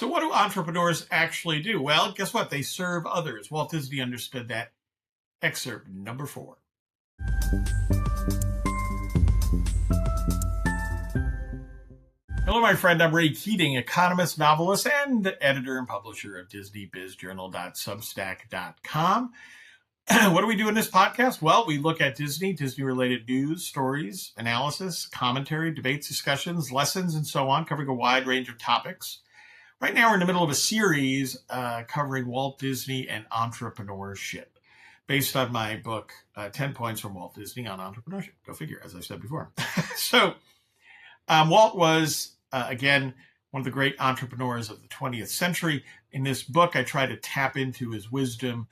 So what do entrepreneurs actually do? Well, guess what? They serve others. Walt Disney understood that. Excerpt number 4. Hello, my friend. I'm Ray Keating, economist, novelist, and editor and publisher of DisneyBizJournal.substack.com. What do we do in this podcast? Well, we look at Disney, Disney-related news, stories, analysis, commentary, debates, discussions, lessons, and so on, covering a wide range of topics. Right now, we're in the middle of a series covering Walt Disney and entrepreneurship, based on my book, 10 Points from Walt Disney on Entrepreneurship. Go figure, as I said before. So Walt was, again, one of the great entrepreneurs of the 20th century. In this book, I try to tap into his wisdom,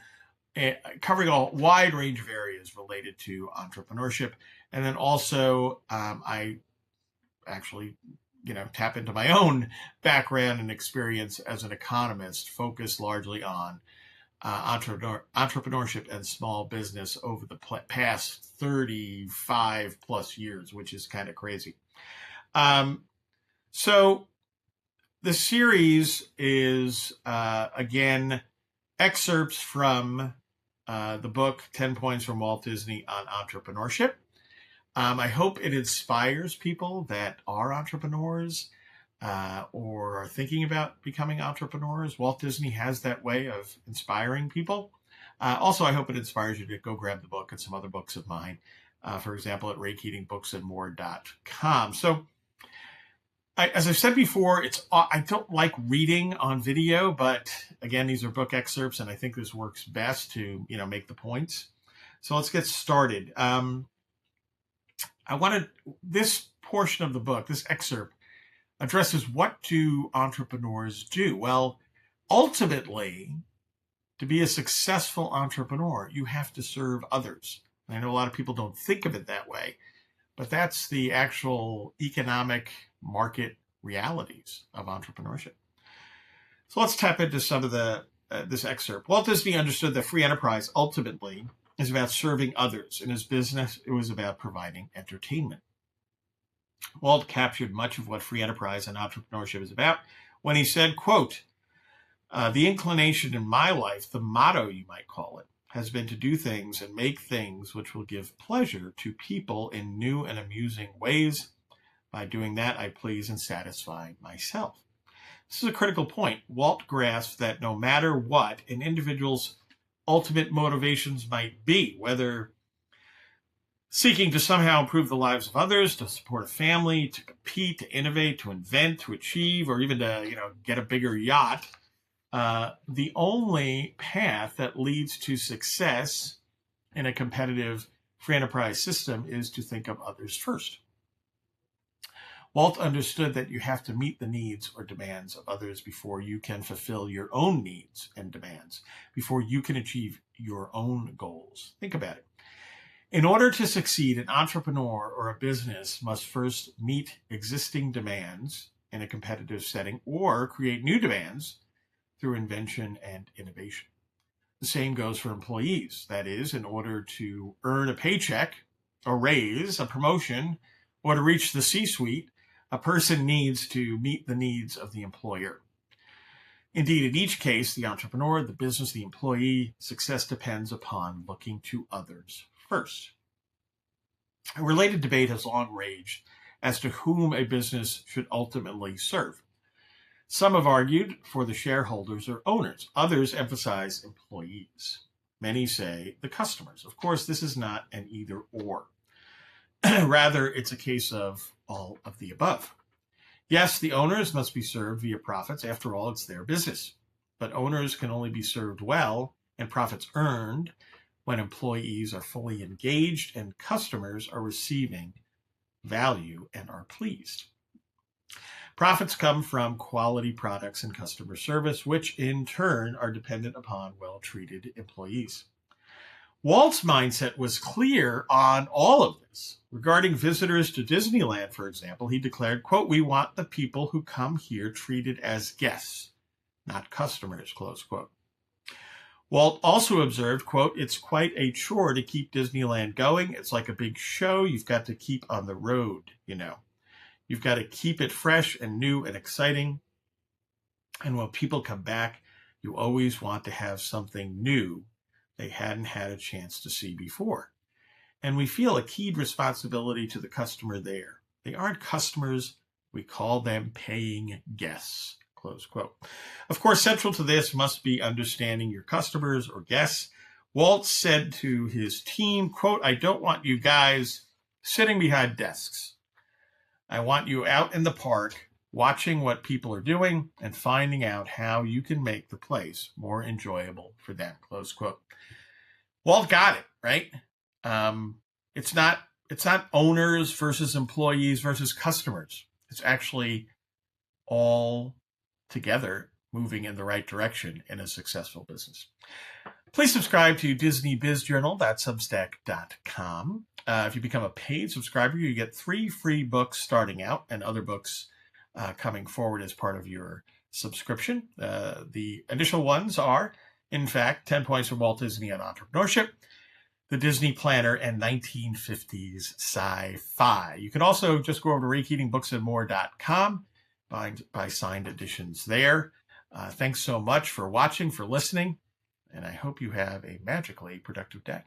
covering a wide range of areas related to entrepreneurship. And then also, I actually tap into my own background and experience as an economist, focused largely on entrepreneurship and small business over the past 35 plus years, which is kind of crazy. So the series is, again, excerpts from the book, 10 Points from Walt Disney on Entrepreneurship. I hope it inspires people that are entrepreneurs or are thinking about becoming entrepreneurs. Walt Disney has that way of inspiring people. Also, I hope it inspires you to go grab the book and some other books of mine, for example, at raykeatingbooksandmore.com. So, as I've said before, I don't like reading on video, but again, these are book excerpts, and I think this works best to make the points. So let's get started. This portion of the book, this excerpt, addresses what do entrepreneurs do? Well, ultimately, to be a successful entrepreneur, you have to serve others. And I know a lot of people don't think of it that way, but that's the actual economic market realities of entrepreneurship. So let's tap into some of this excerpt. Walt Disney understood that free enterprise ultimately is about serving others. In his business, it was about providing entertainment. Walt captured much of what free enterprise and entrepreneurship is about when he said, quote, the inclination in my life, the motto you might call it, has been to do things and make things which will give pleasure to people in new and amusing ways. By doing that, I please and satisfy myself. This is a critical point. Walt grasped that no matter what an individual's ultimate motivations might be, whether seeking to somehow improve the lives of others, to support a family, to compete, to innovate, to invent, to achieve, or even to get a bigger yacht, the only path that leads to success in a competitive free enterprise system is to think of others first. Walt understood that you have to meet the needs or demands of others before you can fulfill your own needs and demands, before you can achieve your own goals. Think about it. In order to succeed, an entrepreneur or a business must first meet existing demands in a competitive setting or create new demands through invention and innovation. The same goes for employees. That is, in order to earn a paycheck, a raise, a promotion, or to reach the C-suite, a person needs to meet the needs of the employer. Indeed, in each case, the entrepreneur, the business, the employee, success depends upon looking to others first. A related debate has long raged as to whom a business should ultimately serve. Some have argued for the shareholders or owners. Others emphasize employees. Many say the customers. Of course, this is not an either or. Rather, it's a case of all of the above. Yes, the owners must be served via profits. After all, it's their business. But owners can only be served well and profits earned when employees are fully engaged and customers are receiving value and are pleased. Profits come from quality products and customer service, which in turn are dependent upon well-treated employees. Walt's mindset was clear on all of this. Regarding visitors to Disneyland, for example, he declared, quote, we want the people who come here treated as guests, not customers, close quote. Walt also observed, quote, it's quite a chore to keep Disneyland going. It's like a big show you've got to keep on the road, You've got to keep it fresh and new and exciting. And when people come back, you always want to have something new they hadn't had a chance to see before. And we feel a keyed responsibility to the customer there. They aren't customers. We call them paying guests, close quote. Of course, central to this must be understanding your customers or guests. Walt said to his team, quote, "I don't want you guys sitting behind desks. I want you out in the park watching what people are doing and finding out how you can make the place more enjoyable for them," close quote. Walt got it, right? It's not owners versus employees versus customers. It's actually all together moving in the right direction in a successful business. Please subscribe to Disney Biz Journal, Substack.com. If you become a paid subscriber, you get 3 free books starting out and other books coming forward as part of your subscription. The initial ones are, in fact, 10 Points from Walt Disney on Entrepreneurship, The Disney Planner, and 1950s Sci-Fi. You can also just go over to RayKeatingBooksAndMore.com, buy signed editions there. Thanks so much for watching, for listening, and I hope you have a magically productive day.